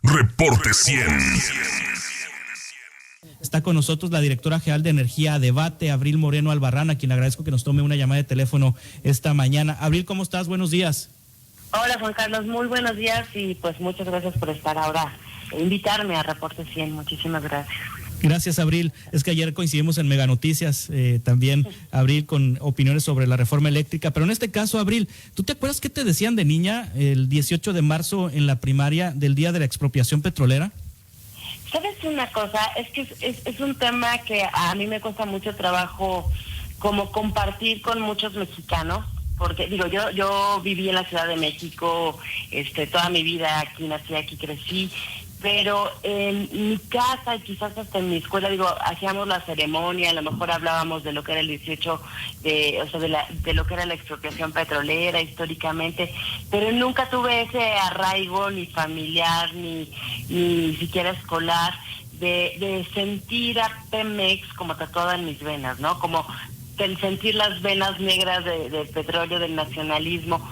Reporte 100. Está con nosotros la directora general de Energía a Debate, Abril Moreno Albarrán, a quien agradezco que nos tome una llamada de teléfono esta mañana. Abril, ¿cómo estás? Buenos días. Hola, Juan Carlos, muy buenos días y pues muchas gracias por estar ahora, invitarme a Reporte 100, muchísimas gracias. Gracias, Abril. Es que ayer coincidimos en Mega Noticias, también, Abril, con opiniones sobre la reforma eléctrica. Pero en este caso, Abril, ¿tú te acuerdas qué te decían de niña el 18 de marzo en la primaria del día de la expropiación petrolera? ¿Sabes una cosa? Es que es un tema que a mí me cuesta mucho trabajo como compartir con muchos mexicanos, porque digo, yo viví en la Ciudad de México toda mi vida, aquí nací, aquí crecí, pero en mi casa y quizás hasta en mi escuela, digo, hacíamos la ceremonia, a lo mejor hablábamos de lo que era el 18, de lo que era la expropiación petrolera históricamente, pero nunca tuve ese arraigo ni familiar, ni siquiera escolar, de sentir a Pemex como tatuada en mis venas, ¿no? Como sentir las venas negras de petróleo, del nacionalismo.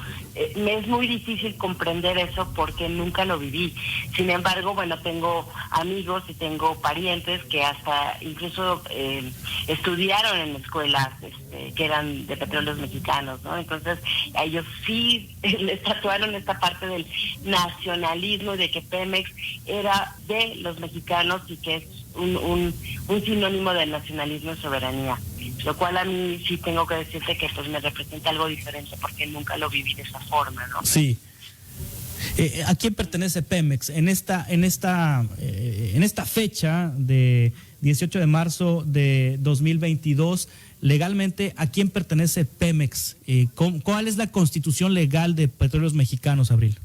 Me es muy difícil comprender eso porque nunca lo viví. Sin embargo, bueno, tengo amigos y tengo parientes que hasta incluso estudiaron en escuelas que eran de petróleos mexicanos, ¿no? Entonces, a ellos sí les tatuaron esta parte del nacionalismo, de que Pemex era de los mexicanos y que es un sinónimo del nacionalismo y soberanía. Lo cual a mí sí tengo que decirte que pues me representa algo diferente porque nunca lo viví de esa forma, ¿no? Sí. ¿A quién pertenece Pemex? En esta fecha de 18 de marzo de 2022, legalmente, ¿a quién pertenece Pemex? ¿Cuál es la constitución legal de Petróleos Mexicanos, Abril?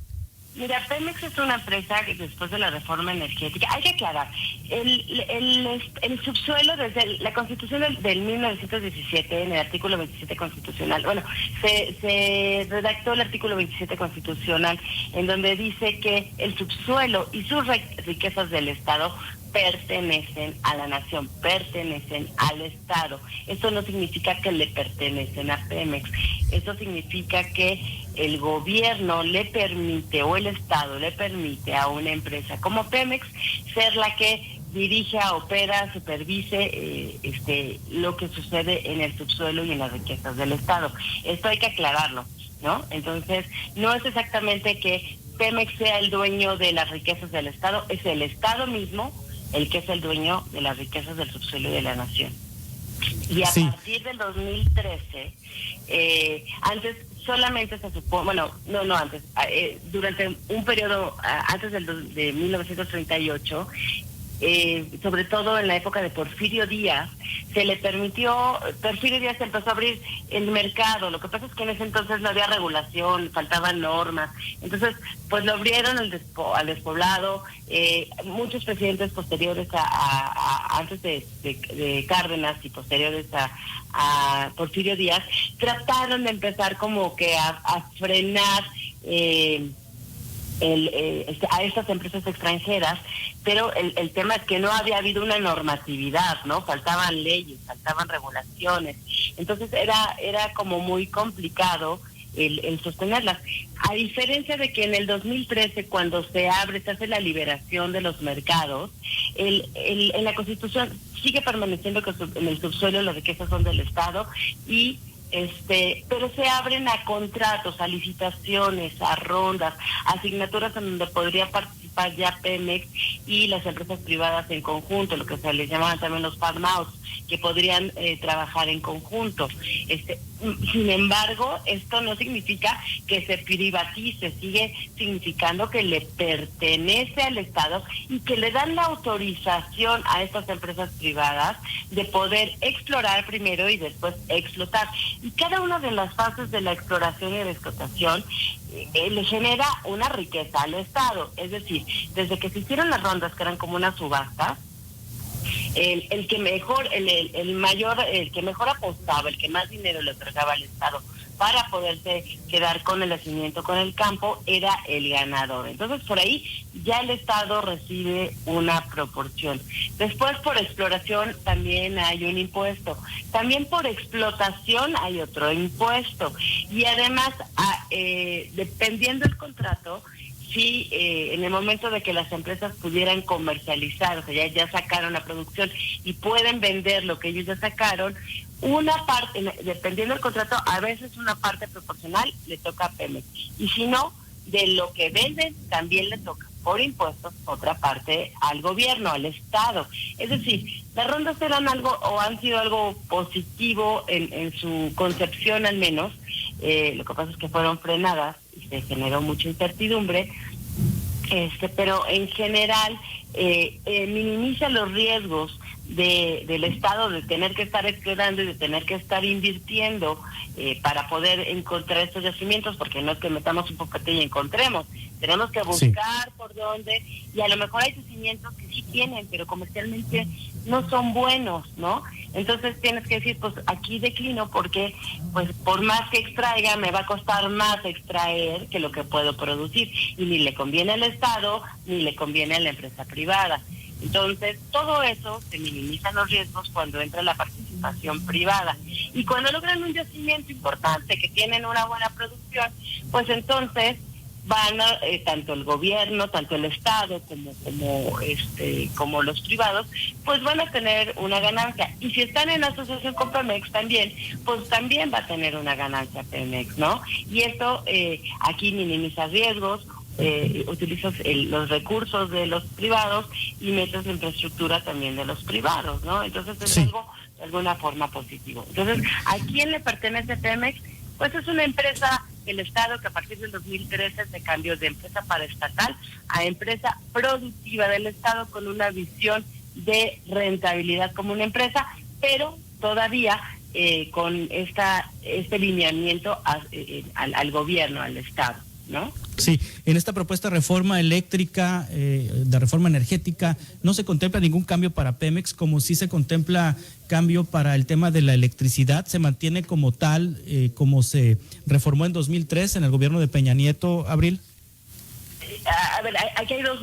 Mira, Pemex es una empresa que después de la reforma energética, hay que aclarar, el subsuelo desde la Constitución del 1917, en el artículo 27 constitucional, bueno, se redactó el artículo 27 constitucional en donde dice que el subsuelo y sus riquezas del Estado pertenecen a la nación, pertenecen al Estado. Esto no significa que le pertenecen a Pemex, eso significa que el gobierno le permite o el Estado le permite a una empresa como Pemex ser la que dirija, opera, supervise lo que sucede en el subsuelo y en las riquezas del Estado. Esto hay que aclararlo, ¿no? Entonces, no es exactamente que Pemex sea el dueño de las riquezas del Estado, es el Estado mismo el que es el dueño de las riquezas del subsuelo y de la nación. Y a partir del 2013, antes solamente se supone, bueno, no antes, durante un periodo antes de 1938, sobre todo en la época de Porfirio Díaz, se le permitió, Porfirio Díaz empezó a abrir el mercado. Lo que pasa es que en ese entonces no había regulación, faltaban normas, entonces pues lo abrieron al despoblado. Muchos presidentes posteriores antes de Cárdenas y posteriores a Porfirio Díaz trataron de empezar como que a frenar a estas empresas extranjeras, pero el tema es que no había habido una normatividad, ¿no? Faltaban leyes, faltaban regulaciones, entonces era como muy complicado el sostenerlas. A diferencia de que en el 2013, cuando se hace la liberación de los mercados, en la Constitución sigue permaneciendo que en el subsuelo las riquezas son del Estado pero se abren a contratos, a licitaciones, a rondas, a asignaturas en donde podría participar ya Pemex y las empresas privadas en conjunto, lo que se les llamaban también los farm-outs, que podrían trabajar en conjunto. Sin embargo, esto no significa que se privatice, sigue significando que le pertenece al Estado y que le dan la autorización a estas empresas privadas de poder explorar primero y después explotar. Y cada una de las fases de la exploración y de la explotación le genera una riqueza al Estado. Es decir, desde que se hicieron las rondas, que eran como una subasta, el que mejor apostaba, el que más dinero le otorgaba al Estado para poderse quedar con el yacimiento, con el campo, era el ganador. Entonces, por ahí ya el Estado recibe una proporción. Después, por exploración, también hay un impuesto. También por explotación hay otro impuesto. Y además, dependiendo del contrato, sí, en el momento de que las empresas pudieran comercializar, o sea, ya sacaron la producción y pueden vender lo que ellos ya sacaron, una parte, dependiendo del contrato, a veces una parte proporcional le toca a Pemex. Y si no, de lo que venden también le toca por impuestos otra parte al gobierno, al Estado. Es decir, las rondas eran algo o han sido algo positivo en su concepción al menos. Lo que pasa es que fueron frenadas y se generó mucha incertidumbre, pero en general minimiza los riesgos del Estado de tener que estar explorando y de tener que estar invirtiendo para poder encontrar estos yacimientos, porque no es que metamos un poquete y encontremos, tenemos que buscar por dónde, y a lo mejor hay yacimientos que sí tienen, pero comercialmente no son buenos, ¿no? Entonces tienes que decir, pues aquí declino porque pues por más que extraiga me va a costar más extraer que lo que puedo producir, y ni le conviene al Estado ni le conviene a la empresa privada. Entonces, todo eso se minimizan los riesgos cuando entra la participación privada. Y cuando logran un yacimiento importante, que tienen una buena producción, pues entonces van a, tanto el gobierno, tanto el Estado como los privados, pues van a tener una ganancia. Y si están en asociación con Pemex también, pues también va a tener una ganancia Pemex, ¿no? Y esto aquí minimiza riesgos, utilizas los recursos de los privados y metes la infraestructura también de los privados, ¿no? Entonces es algo de alguna forma positivo. Entonces, ¿a quién le pertenece Pemex? Pues es una empresa del Estado que a partir del 2013 se cambió de empresa paraestatal a empresa productiva del Estado con una visión de rentabilidad como una empresa, pero todavía con este lineamiento al gobierno, al Estado, ¿no? Sí, en esta propuesta de reforma eléctrica, de reforma energética, no se contempla ningún cambio para Pemex, como sí se contempla cambio para el tema de la electricidad. Se mantiene como tal, como se reformó en 2003 en el gobierno de Peña Nieto, Abril. A ver, aquí hay dos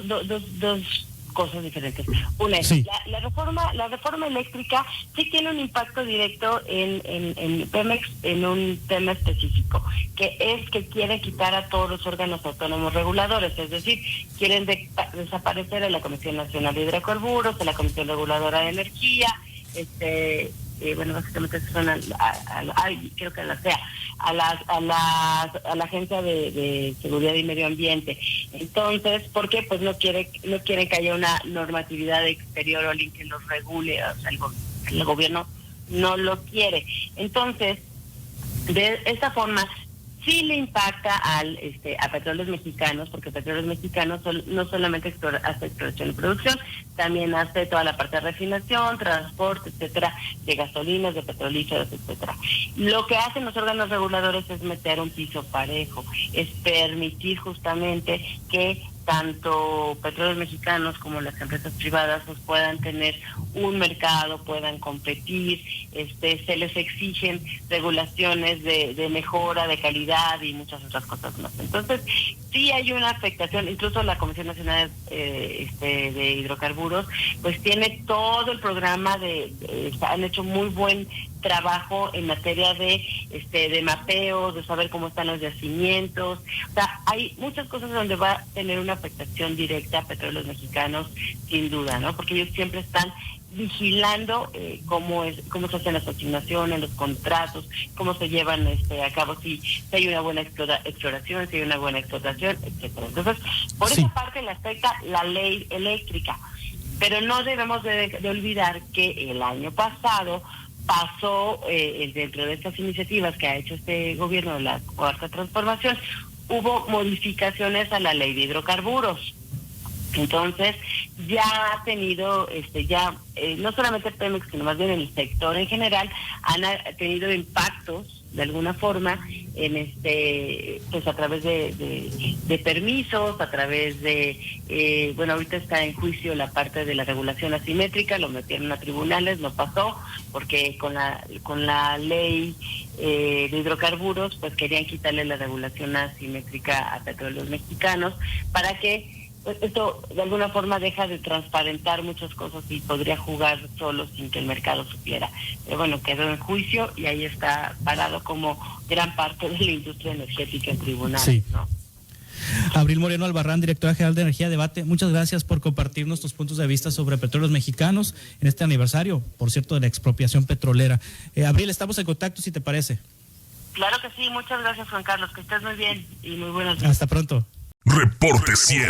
cosas diferentes. Una es la reforma eléctrica sí tiene un impacto directo en Pemex en un tema específico, que es que quieren quitar a todos los órganos autónomos reguladores, es decir, quieren desaparecer a la Comisión Nacional de Hidrocarburos, a la Comisión Reguladora de Energía, bueno, básicamente son creo que a la Agencia de Seguridad y Medio Ambiente. Entonces, ¿por qué? Pues no quieren que haya una normatividad exterior o alguien que los regule, o sea, el gobierno no lo quiere. Entonces, de esta forma sí le impacta a Petróleos Mexicanos, porque Petróleos Mexicanos no solamente hace exploración y producción, también hace toda la parte de refinación, transporte, etcétera, de gasolinas, de petrolíferos, etcétera. Lo que hacen los órganos reguladores es meter un piso parejo, es permitir justamente que tanto Petróleos Mexicanos como las empresas privadas pues puedan tener un mercado, puedan competir, se les exigen regulaciones de mejora, de calidad y muchas otras cosas más. Entonces, sí hay una afectación, incluso la Comisión Nacional de Hidrocarburos, pues tiene todo el programa han hecho muy buen trabajo en materia de mapeo, de saber cómo están los yacimientos. O sea, hay muchas cosas donde va a tener una afectación directa a Petróleos Mexicanos, sin duda, ¿no? Porque ellos siempre están vigilando cómo se hacen las asignaciones, los contratos, cómo se llevan a cabo, si hay una buena exploración, si hay una buena explotación, etcétera. Entonces, por esa parte le afecta la ley eléctrica, pero no debemos de olvidar que el año pasado pasó, dentro de estas iniciativas que ha hecho este gobierno de la Cuarta Transformación, hubo modificaciones a la ley de hidrocarburos. Entonces, ya ha tenido, no solamente Pemex, sino más bien el sector en general, han tenido impactos de alguna forma en pues a través de permisos, a través de ahorita está en juicio la parte de la regulación asimétrica, lo metieron a tribunales, no pasó porque con la ley de hidrocarburos pues querían quitarle la regulación asimétrica a Petróleos Mexicanos para que esto de alguna forma deja de transparentar muchas cosas y podría jugar solo sin que el mercado supiera. Pero bueno, quedó en juicio y ahí está parado como gran parte de la industria energética en tribunales, sí, ¿no? Abril Moreno Albarrán, directora general de Energía Debate, muchas gracias por compartir nuestros puntos de vista sobre petróleos mexicanos en este aniversario, por cierto, de la expropiación petrolera. Abril, estamos en contacto, si te parece. Claro que sí, muchas gracias, Juan Carlos, que estés muy bien y muy buenas noches. Hasta pronto. Reporte 100.